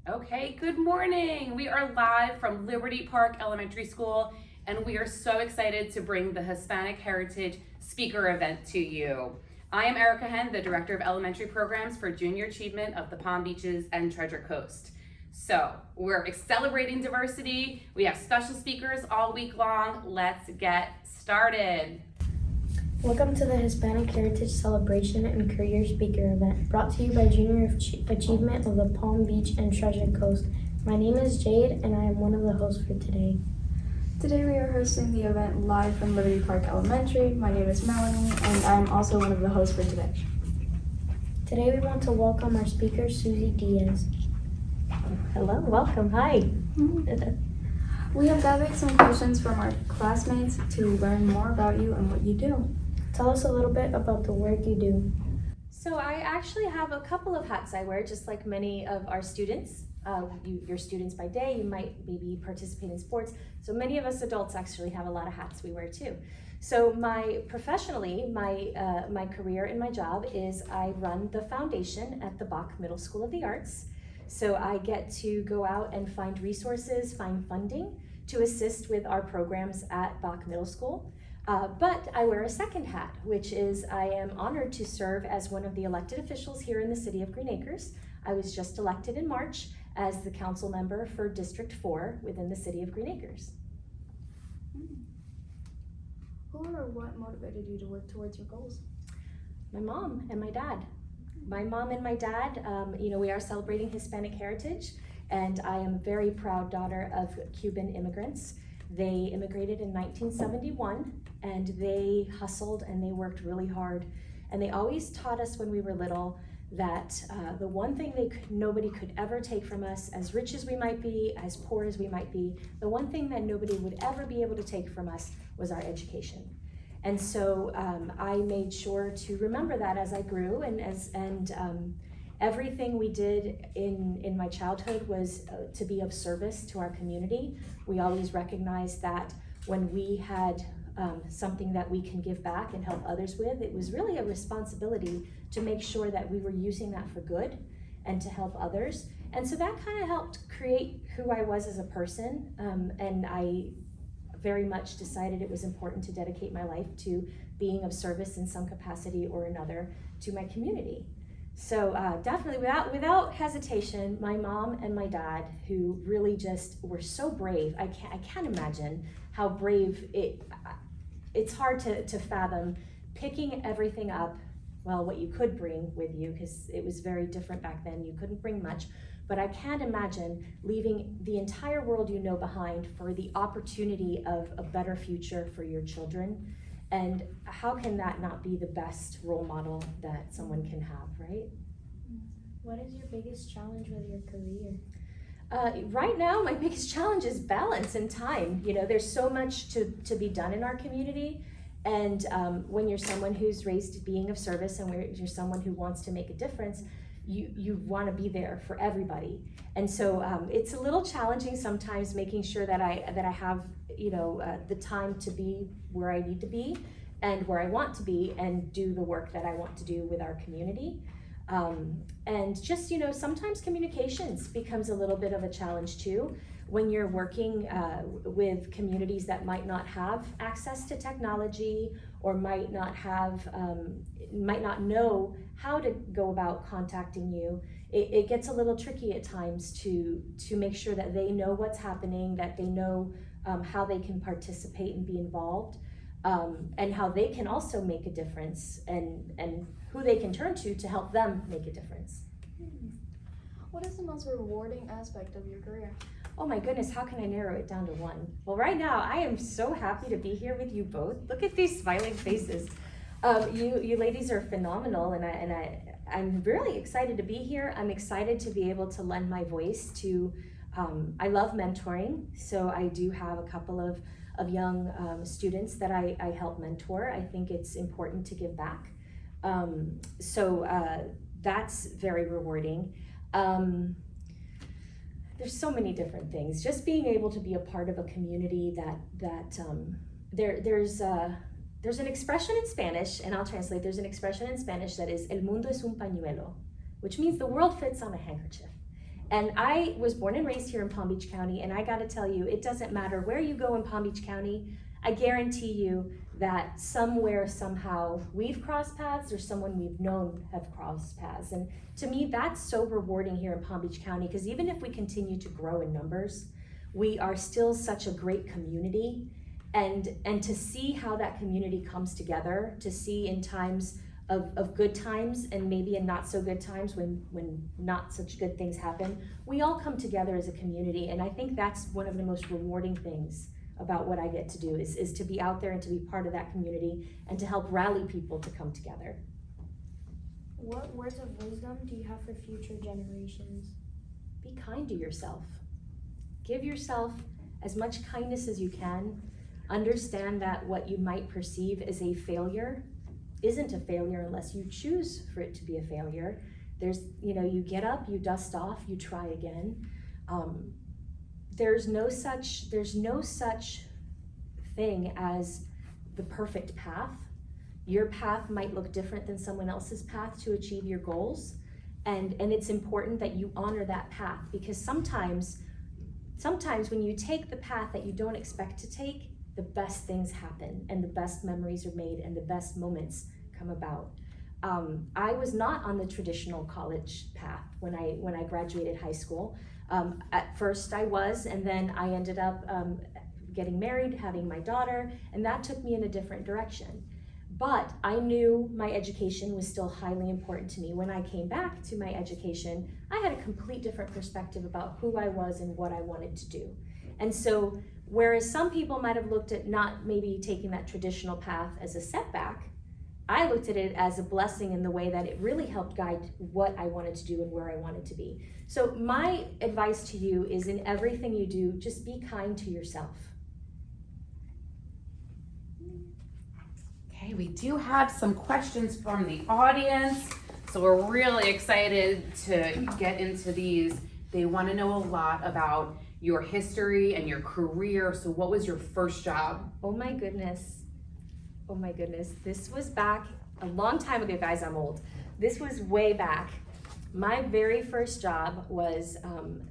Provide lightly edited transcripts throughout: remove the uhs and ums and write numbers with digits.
Okay, good morning. We are live from Liberty Park Elementary School, and we are so excited to bring the Hispanic Heritage Speaker event to you. I am Erica Henn, the Director of Elementary Programs for Junior Achievement of the Palm Beaches and Treasure Coast. So, we're celebrating diversity. We have special speakers all week long. Let's get started. Welcome to the Hispanic Heritage Celebration and Career Speaker event, brought to you by Junior Achievement of the Palm Beach and Treasure Coast. My name is Jade, and I am one of the hosts for today. Today we are hosting the event live from Liberty Park Elementary. My name is Melanie, and I'm also one of the hosts for today. Today we want to welcome our speaker, Susy Diaz. Hello, welcome, hi. We have gathered some questions from our classmates to learn more about you and what you do. Tell us a little bit about the work you do. So I actually have a couple of hats I wear, just like many of our students. You're students by day, you might maybe participate in sports. So many of us adults actually have a lot of hats we wear too. So professionally, my career and my job is I run the foundation at the Bach Middle School of the Arts. So I get to go out and find resources, find funding to assist with our programs at Bach Middle School. But I wear a second hat, which is I am honored to serve as one of the elected officials here in the city of Green Acres. I was just elected in March as the council member for District 4 within the city of Green Acres. Who or what motivated you to work towards your goals? My mom and my dad. My mom and my dad, we are celebrating Hispanic heritage, and I am a very proud daughter of Cuban immigrants. They immigrated in 1971, and they hustled and they worked really hard. And they always taught us when we were little that the one thing nobody could ever take from us, as rich as we might be, as poor as we might be, the one thing that nobody would ever be able to take from us was our education. And so I made sure to remember that as I grew, and everything we did in my childhood was to be of service to our community. We always recognized that when we had something that we can give back and help others with, it was really a responsibility to make sure that we were using that for good and to help others. And so that kind of helped create who I was as a person, and I very much decided it was important to dedicate my life to being of service in some capacity or another to my community. So definitely without hesitation, my mom and my dad, who really just were so brave. I can't imagine how brave it's hard to fathom picking everything up, well, what you could bring with you, because it was very different back then. You couldn't bring much. But I can't imagine leaving the entire world you know behind for the opportunity of a better future for your children. And how can that not be the best role model that someone can have, right? What is your biggest challenge with your career? Right now, my biggest challenge is balance and time. There's so much to be done in our community. And when you're someone who's raised being of service and when you're someone who wants to make a difference, you want to be there for everybody. And so it's a little challenging sometimes making sure that I have the time to be where I need to be and where I want to be and do the work that I want to do with our community. And just sometimes communications becomes a little bit of a challenge too when you're working with communities that might not have access to technology or might not know how to go about contacting you. It gets a little tricky at times to make sure that they know what's happening, that they know how they can participate and be involved, and how they can also make a difference, and who they can turn to help them make a difference. What is the most rewarding aspect of your career? Oh my goodness, how can I narrow it down to one? Well, right now, I am so happy to be here with you both. Look at these smiling faces. You ladies are phenomenal, and I'm really excited to be here. I'm excited to be able to lend my voice to, I love mentoring, so I do have a couple of young students that I help mentor. I think it's important to give back. So that's very rewarding. There's so many different things. Just being able to be a part of a community there's an expression in Spanish, and I'll translate. There's an expression in Spanish that is "El mundo es un pañuelo," which means the world fits on a handkerchief. And I was born and raised here in Palm Beach County, and I gotta tell you, it doesn't matter where you go in Palm Beach County, I guarantee you that somewhere, somehow, we've crossed paths or someone we've known have crossed paths. And to me, that's so rewarding here in Palm Beach County, because even if we continue to grow in numbers, we are still such a great community. And to see how that community comes together, to see in times of good times and maybe in not so good times when not such good things happen, we all come together as a community. And I think that's one of the most rewarding things about what I get to do is to be out there and to be part of that community and to help rally people to come together. What words of wisdom do you have for future generations? Be kind to yourself. Give yourself as much kindness as you can. Understand that what you might perceive as a failure isn't a failure unless you choose for it to be a failure. You get up, you dust off, you try again. There's no such thing as the perfect path. Your path might look different than someone else's path to achieve your goals. And it's important that you honor that path, because sometimes when you take the path that you don't expect to take, the best things happen and the best memories are made and the best moments come about. I was not on the traditional college path when I graduated high school. At first I was, and then I ended up getting married, having my daughter, and that took me in a different direction. But I knew my education was still highly important to me. When I came back to my education, I had a complete different perspective about who I was and what I wanted to do. And so, whereas some people might have looked at not maybe taking that traditional path as a setback, I looked at it as a blessing in the way that it really helped guide what I wanted to do and where I wanted to be. So my advice to you is, in everything you do, just be kind to yourself. Okay, we do have some questions from the audience, so we're really excited to get into these. They want to know a lot about your history and your career. So what was your first job? Oh my goodness. This was back a long time ago, guys. I'm old. This was way back. My very first job was,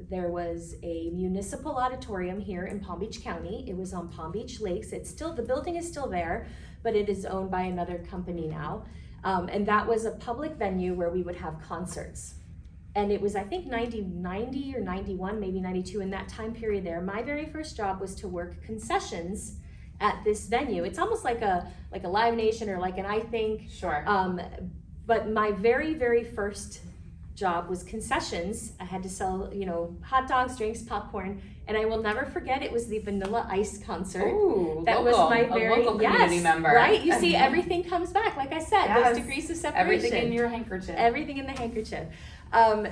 there was a municipal auditorium here in Palm Beach County. It was on Palm Beach Lakes. The building is still there, but it is owned by another company now. And that was a public venue where we would have concerts. And it was, I think, 90 or 91, maybe 92, in that time period there. My very first job was to work concessions at this venue. It's almost like a Live Nation or like an I Think. Sure. But my very, very first job was concessions. I had to sell, hot dogs, drinks, popcorn, and I will never forget, it was the Vanilla Ice concert. Ooh, that local, was my very a local community member. Right? You see, everything comes back. Like I said, Yes. those degrees of separation. Everything in your handkerchief. Everything in the handkerchief.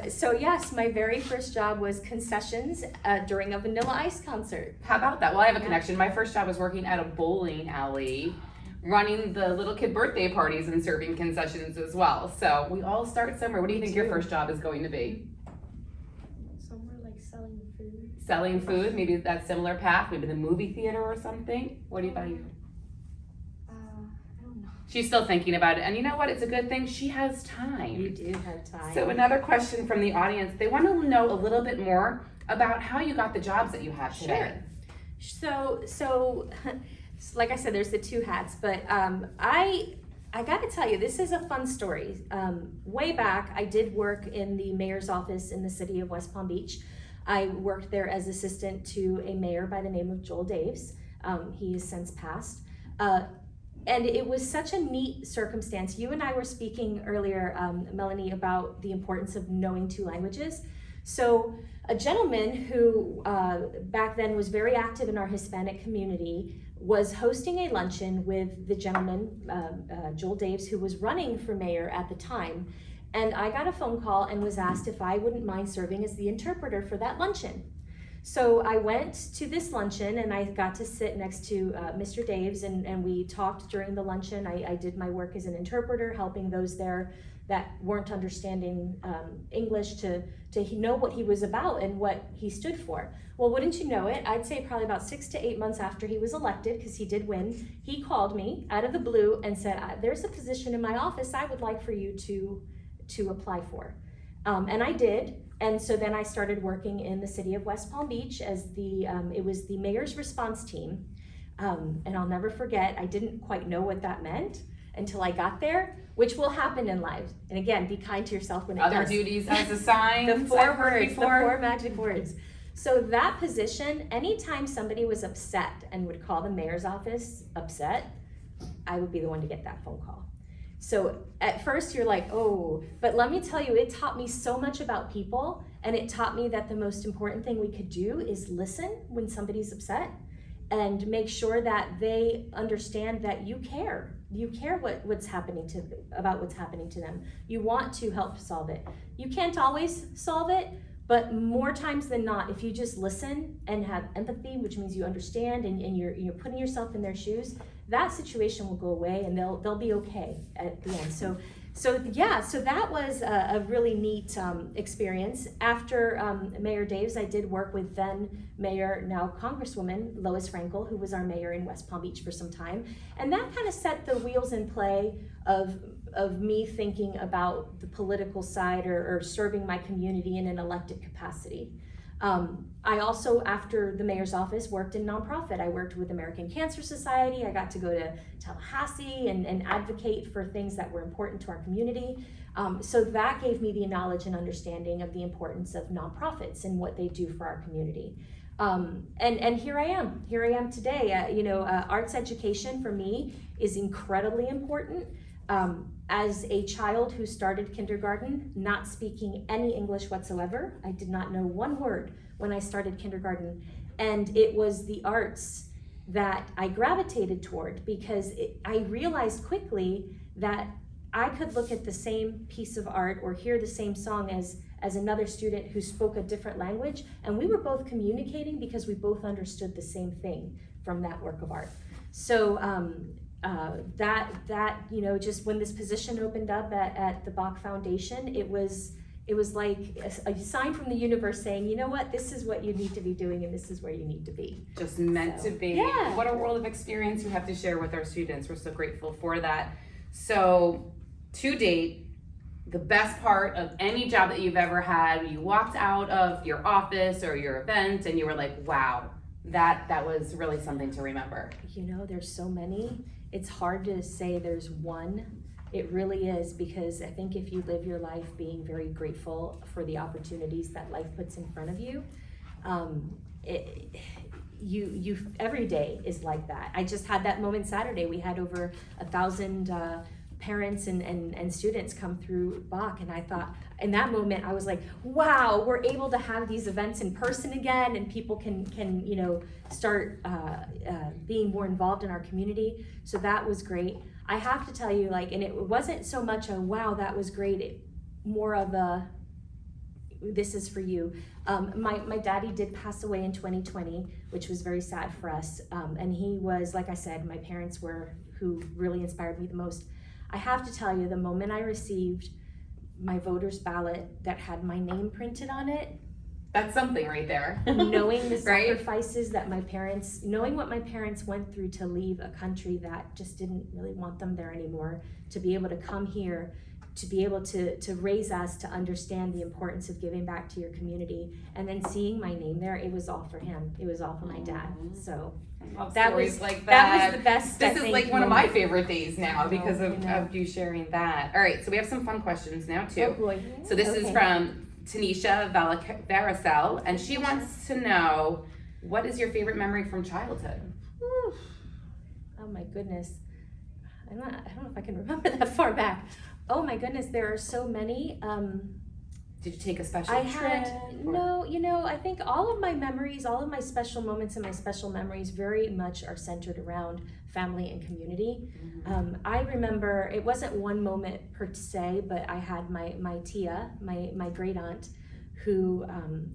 So yes, my very first job was concessions during a Vanilla Ice concert. How about that? Well, I have a connection. My first job was working at a bowling alley, running the little kid birthday parties and serving concessions as well. So we all start somewhere. What do you think your first job is going to be? Somewhere like selling food. Selling food, maybe that similar path, maybe the movie theater or something. What about you? I don't know. She's still thinking about it. And you know what? It's a good thing she has time. You do have time. So another question from the audience. They want to know a little bit more about how you got the jobs that you have today. Sure. So like I said, there's the two hats, but I got to tell you, this is a fun story. Way back, I did work in the mayor's office in the city of West Palm Beach. I worked there as assistant to a mayor by the name of Joel Diaz. He has since passed. And it was such a neat circumstance. You and I were speaking earlier, Melanie, about the importance of knowing two languages. So a gentleman who back then was very active in our Hispanic community was hosting a luncheon with the gentleman, Joel Diaz, who was running for mayor at the time. And I got a phone call and was asked if I wouldn't mind serving as the interpreter for that luncheon. So I went to this luncheon and I got to sit next to Mr. Daves, and we talked during the luncheon. I did my work as an interpreter, helping those there that weren't understanding English to know what he was about and what he stood for. Well, wouldn't you know it, I'd say probably about 6 to 8 months after he was elected, because he did win, he called me out of the blue and said, there's a position in my office I would like for you to apply for. And I did. And so then I started working in the city of West Palm Beach as it was the mayor's response team. And I'll never forget, I didn't quite know what that meant until I got there, which will happen in life. And again, be kind to yourself when it does. Other duties as assigned. The four words, the four magic words. So that position, anytime somebody was upset and would call the mayor's office upset, I would be the one to get that phone call. So at first you're like, oh, but let me tell you, it taught me so much about people, and it taught me that the most important thing we could do is listen when somebody's upset and make sure that they understand that you care. You care what's happening about what's happening to them. You want to help solve it. You can't always solve it, but more times than not, if you just listen and have empathy, which means you understand and you're putting yourself in their shoes, that situation will go away and they'll be okay at the end. So that was a really neat experience. After Mayor Dave's, I did work with then Mayor, now Congresswoman Lois Frankel, who was our mayor in West Palm Beach for some time. And that kind of set the wheels in play of me thinking about the political side or serving my community in an elected capacity. I also, after the mayor's office, worked in nonprofit. I worked with American Cancer Society. I got to go to Tallahassee and advocate for things that were important to our community. So that gave me the knowledge and understanding of the importance of nonprofits and what they do for our community. And here I am today. Arts education for me is incredibly important. As a child who started kindergarten not speaking any English whatsoever, I did not know one word when I started kindergarten, and it was the arts that I gravitated toward because I realized quickly that I could look at the same piece of art or hear the same song as another student who spoke a different language, and we were both communicating because we both understood the same thing from that work of art. So just when this position opened up at the Bach Foundation, it was like a sign from the universe saying, you know what, this is what you need to be doing and this is where you need to be. Just meant to be. Yeah. What a world of experience you have to share with our students. We're so grateful for that. So to date, the best part of any job that you've ever had, you walked out of your office or your event and you were like, wow, that was really something to remember. There's so many. It's hard to say there's one. It really is, because I think if you live your life being very grateful for the opportunities that life puts in front of you, you every day is like that. I just had that moment Saturday. We had over 1,000 parents and students come through Bach, and I thought, in that moment, I was like, wow, we're able to have these events in person again, and people can start being more involved in our community. So that was great. I have to tell you, and it wasn't so much a wow, that was great, more of a this is for you. My daddy did pass away in 2020, which was very sad for us. And he was, like I said, my parents were who really inspired me the most. I have to tell you, the moment I received my voter's ballot that had my name printed on it, that's something right there. knowing the Right? sacrifices that knowing what my parents went through to leave a country that just didn't really want them there anymore, to be able to come here, to be able to raise us to understand the importance of giving back to your community, and then seeing my name there, it was all for him. It was all for my dad. So Love that stories was like that was the best. This is like one of my moment. favorite days now because Oh, of you sharing that. All right, so we have some fun questions now too. Oh boy. So this is Okay. from Tanisha Varicel, and she wants to know, what is your favorite memory from childhood? Whew. Oh my goodness. I don't know if I can remember that far back. Oh my goodness, there are so many. Did you take a special I trip? had, no, I think all of my memories, all of my special moments and my special memories very much are centered around family and community. Mhm. I remember, it wasn't one moment per se, but I had my tia, my great aunt, who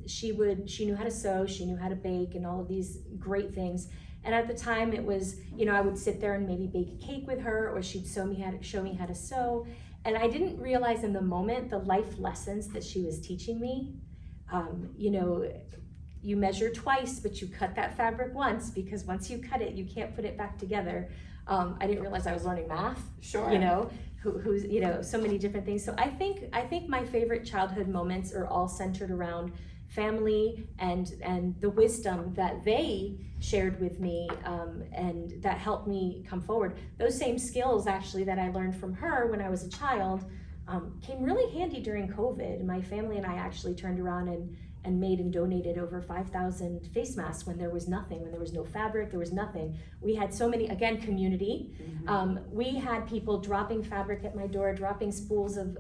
she knew how to sew, she knew how to bake, and all of these great things. And at the time it was, I would sit there and maybe bake a cake with her, or she'd show me how to sew. And I didn't realize in the moment the life lessons that she was teaching me. You measure twice, but you cut that fabric once, because once you cut it, you can't put it back together. I didn't realize I was learning math. Sure. who's, you know, so many different things. So I think my favorite childhood moments are all centered around family and the wisdom that they shared with me, and that helped me come forward. Those same skills actually that I learned from her when I was a child came really handy during COVID. My family and I actually turned around and made and donated over 5,000 face masks when there was nothing, when there was no fabric, there was nothing. We had so many, again, community. We had people dropping fabric at my door, dropping spools of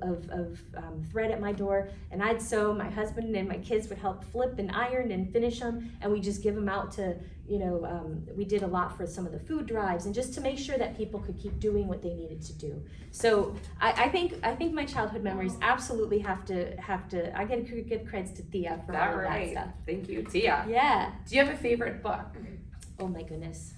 thread at my door, and I'd sew. My husband and my kids would help flip and iron and finish them, and we just give them out to, you know, we did a lot for some of the food drives, and just to make sure that people could keep doing what they needed to do. So I think my childhood memories absolutely have to. I gotta give credits to Thea for all of that stuff. Thank you, Tia. Yeah. Do you have a favorite book? Oh my goodness.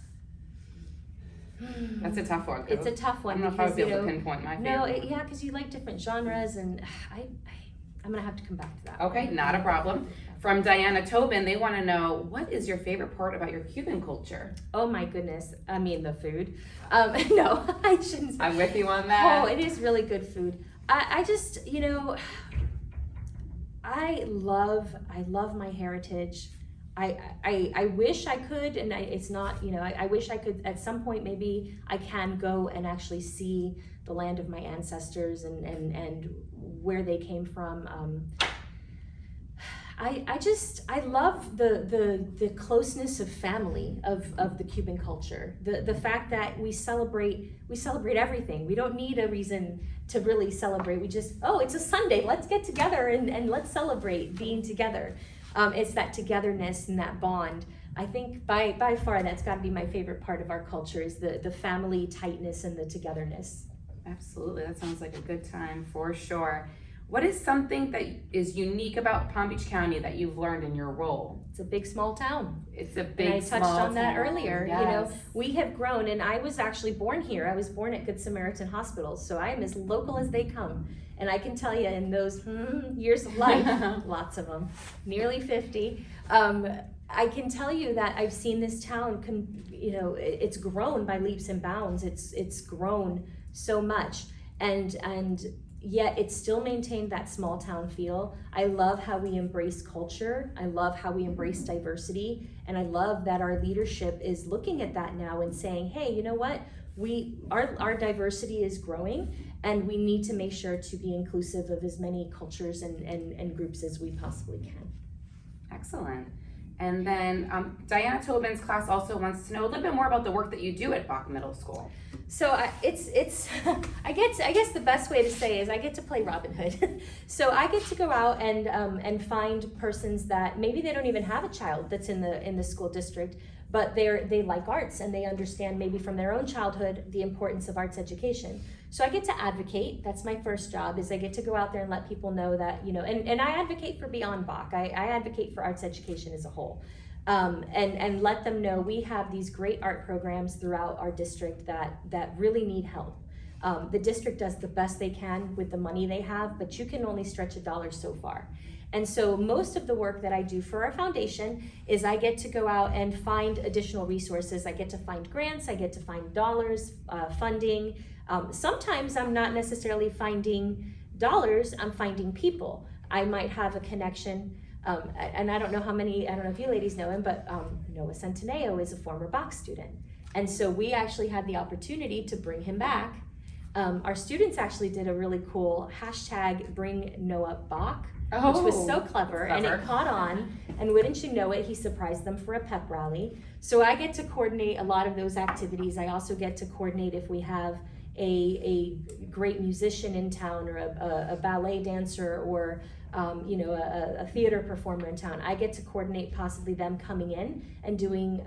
That's a tough one. It's a tough one. I don't know if I would be because, able to pinpoint my favorite. No, one. yeah, because you like different genres, and I'm gonna have to come back to that. Okay, not a problem. From Diana Tobin, they want to know, what is your favorite part about your Cuban culture? Oh my goodness. I mean, the food. No, I shouldn't. I'm with you on that. Oh, it is really good food. I just, you know, I love my heritage. I wish I could, and it's not, you know, I wish I could at some point, maybe I can go and actually see the land of my ancestors and where they came from. I love the closeness of family of the Cuban culture. The fact that we celebrate everything. We don't need a reason to really celebrate. We just, oh, it's a Sunday, let's get together and let's celebrate being together. It's that togetherness and that bond. I think by far that's got to be my favorite part of our culture, is the family tightness and the togetherness. Absolutely, that sounds like a good time for sure. What is something that is unique about Palm Beach County that you've learned in your role? It's a big, small town. It's a big, and I touched small on that town. earlier. Yes. You know, we have grown, and I was actually born here. I was born at Good Samaritan Hospital, so I am as local as they come. And I can tell you, in those years of life, lots of them, nearly 50, I can tell you that I've seen this town, you know, it's grown by leaps and bounds. It's grown so much, and yet it's still maintained that small town feel. I love how we embrace culture. I love how we embrace diversity. And I love that our leadership is looking at that now and saying, hey, you know what? Our diversity is growing, and we need to make sure to be inclusive of as many cultures and groups as we possibly can. Excellent. And then Diana Tobin's class also wants to know a little bit more about the work that you do at Bach Middle School. So it's I guess the best way to say is I get to play Robin Hood. So I get to go out and find persons that maybe they don't even have a child that's in the school district, but they like arts, and they understand maybe from their own childhood the importance of arts education. So I get to advocate. That's my first job, is I get to go out there and let people know that, you know, and I advocate for beyond Bach. I advocate for arts education as a whole. And let them know we have these great art programs throughout our district that really need help. The district does the best they can with the money they have, but you can only stretch a dollar so far. And so most of the work that I do for our foundation is I get to go out and find additional resources. I get to find grants, I get to find dollars, funding. Sometimes I'm not necessarily finding dollars, I'm finding people. I might have a connection. And I don't know if you ladies know him, but Noah Centineo is a former Bach student. And so we actually had the opportunity to bring him back. Our students actually did a really cool hashtag Bring Noah Bach, which was so clever, and it caught on. And wouldn't you know it, he surprised them for a pep rally. So I get to coordinate a lot of those activities. I also get to coordinate if we have a great musician in town, or a ballet dancer, or a theater performer in town. I get to coordinate possibly them coming in and doing,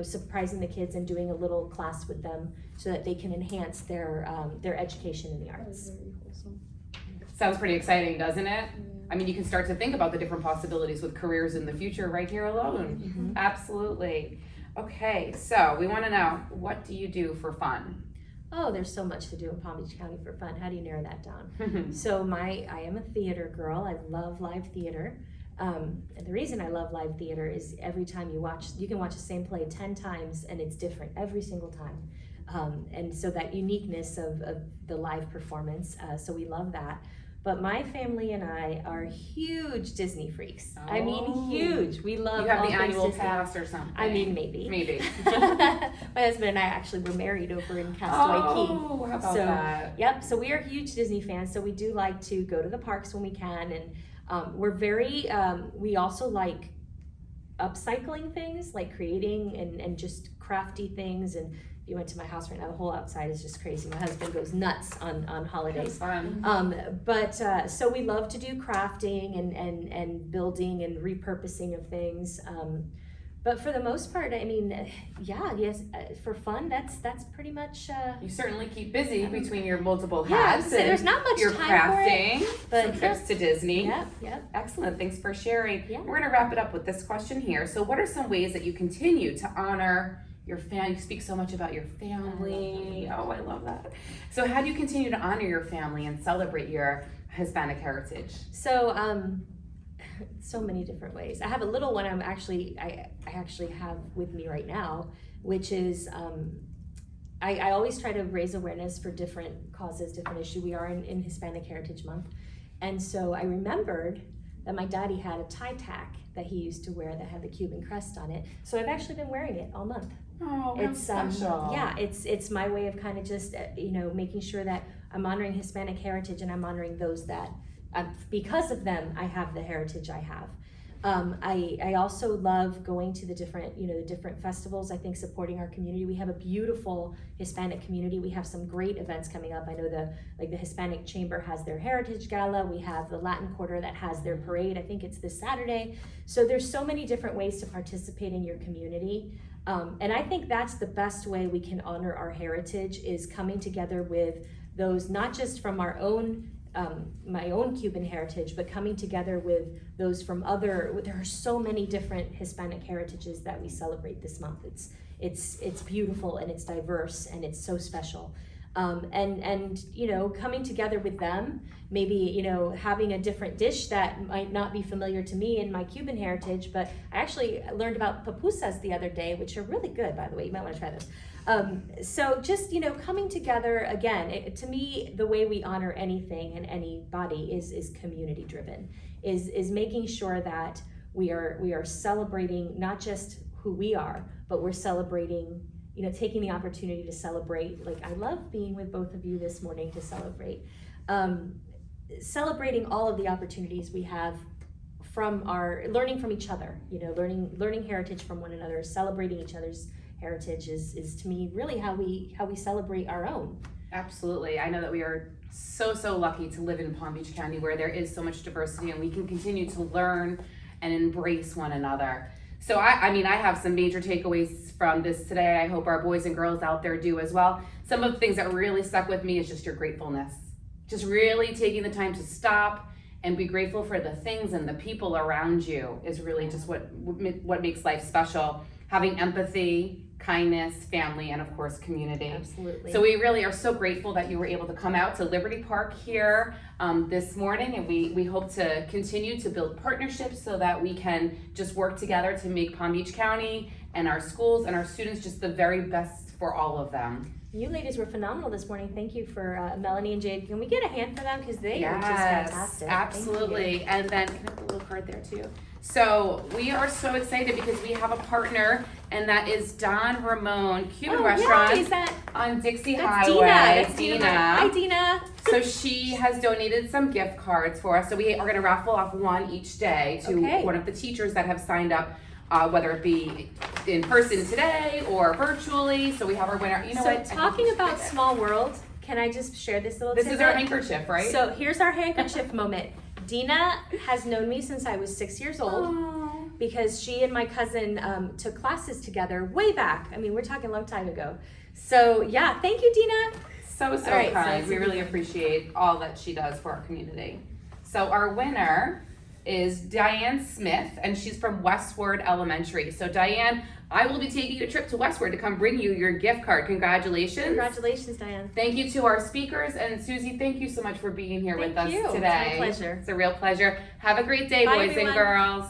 surprising the kids and doing a little class with them so that they can enhance their education in the arts. Very wholesome. Sounds pretty exciting, doesn't it? I mean, you can start to think about the different possibilities with careers in the future right here alone. Mm-hmm. Absolutely. Okay, so we want to know, what do you do for fun? Oh, there's so much to do in Palm Beach County for fun. How do you narrow that down? So I am a theater girl. I love live theater. And the reason I love live theater is every time you can watch the same play 10 times and it's different every single time. And so that uniqueness of the live performance, so we love that. But my family and I are huge Disney freaks. I mean, huge. We love You have all the things annual Disney. pass or something. I mean, maybe. Maybe. My husband and I actually were married over in Castaway Key. Oh, how about So, that? Yep, so we are huge Disney fans, so we do like to go to the parks when we can, and we're very, we also like upcycling things, like creating and just crafty things. And if you went to my house right now, the whole outside is just crazy. My husband goes nuts on That's holidays. fun. So we love to do crafting and building and repurposing of things. But for the most part, I mean, yes, for fun, that's pretty much. You certainly keep busy between your multiple Yeah, hats. so there's and not much your time for it, crafting, but some trips to Disney. Yep. Excellent. Thanks for sharing. Yeah. We're going to wrap it up with this question here. So, what are some ways that you continue to honor your family? You speak so much about your family. Oh, I love that. So, how do you continue to honor your family and celebrate your Hispanic heritage? So, so many different ways. I have a little one I actually have with me right now, which is I always try to raise awareness for different causes, different issues. We are in Hispanic Heritage Month. And so I remembered that my daddy had a tie tack that he used to wear that had the Cuban crest on it. So I've actually been wearing it all month. Oh, It's special. yeah, it's my way of kind of just making sure that I'm honoring Hispanic heritage, and I'm honoring those that because of them I have the heritage I have. I also love going to the different festivals. I think supporting our community. We have a beautiful Hispanic community. We have some great events coming up. I know the Hispanic Chamber has their Heritage Gala. We have the Latin Quarter that has their parade. I think it's this Saturday. So there's so many different ways to participate in your community. And I think that's the best way we can honor our heritage, is coming together with those, not just from our own my own Cuban heritage, but coming together with those from there are so many different Hispanic heritages that we celebrate this month. It's beautiful, and it's diverse, and it's so special. And coming together with them, maybe having a different dish that might not be familiar to me in my Cuban heritage, but I actually learned about pupusas the other day, which are really good, by the way. You might want to try those. So just coming together again, to me, the way we honor anything and anybody is community driven, is making sure that we are celebrating not just who we are, but we're celebrating, taking the opportunity to celebrate. Like, I love being with both of you this morning to celebrate, celebrating all of the opportunities we have from our learning from each other, learning heritage from one another, celebrating each other's heritage is to me really how we celebrate our own. Absolutely. I know that we are so lucky to live in Palm Beach County, where there is so much diversity, and we can continue to learn and embrace one another. So I have some major takeaways from this today. I hope our boys and girls out there do as well. Some of the things that really stuck with me is just your gratefulness. Just really taking the time to stop and be grateful for the things and the people around you is really just what makes life special. Having empathy, kindness, family, and of course community. Absolutely. So we really are so grateful that you were able to come out to Liberty Park here this morning, and we hope to continue to build partnerships so that we can just work together to make Palm Beach County and our schools and our students just the very best for all of them. You ladies were phenomenal this morning. Thank you for Melanie and Jade. Can we get a hand for them, because they were just fantastic. Absolutely. And then can I put a little card there too? So we are so excited because we have a partner, and that is Don Ramon Cuban Restaurant Yeah, is that, on Dixie that's Highway. That's Dina. Hi, Dina. So she has donated some gift cards for us. So we are going to raffle off one each day to one of the teachers that have signed up, whether it be in person today or virtually. So we have our winner. Talking about small world, can I just share this little This tidbit? is our handkerchief, right? So here's our handkerchief moment. Dina has known me since I was 6 years old. Aww. Because she and my cousin took classes together way back. I mean, we're talking a long time ago. So yeah, thank you, Dina. So right, kind. so we really appreciate all that she does for our community. So our winner is Diane Smith, and she's from Westward Elementary. So Diane, I will be taking a trip to Westward to come bring you your gift card. Congratulations. Congratulations, Diane. Thank you to our speakers, and Susie, thank you so much for being here with us Thank you. today. It's my pleasure. It's a real pleasure. Have a great day, Bye, boys everyone. and girls.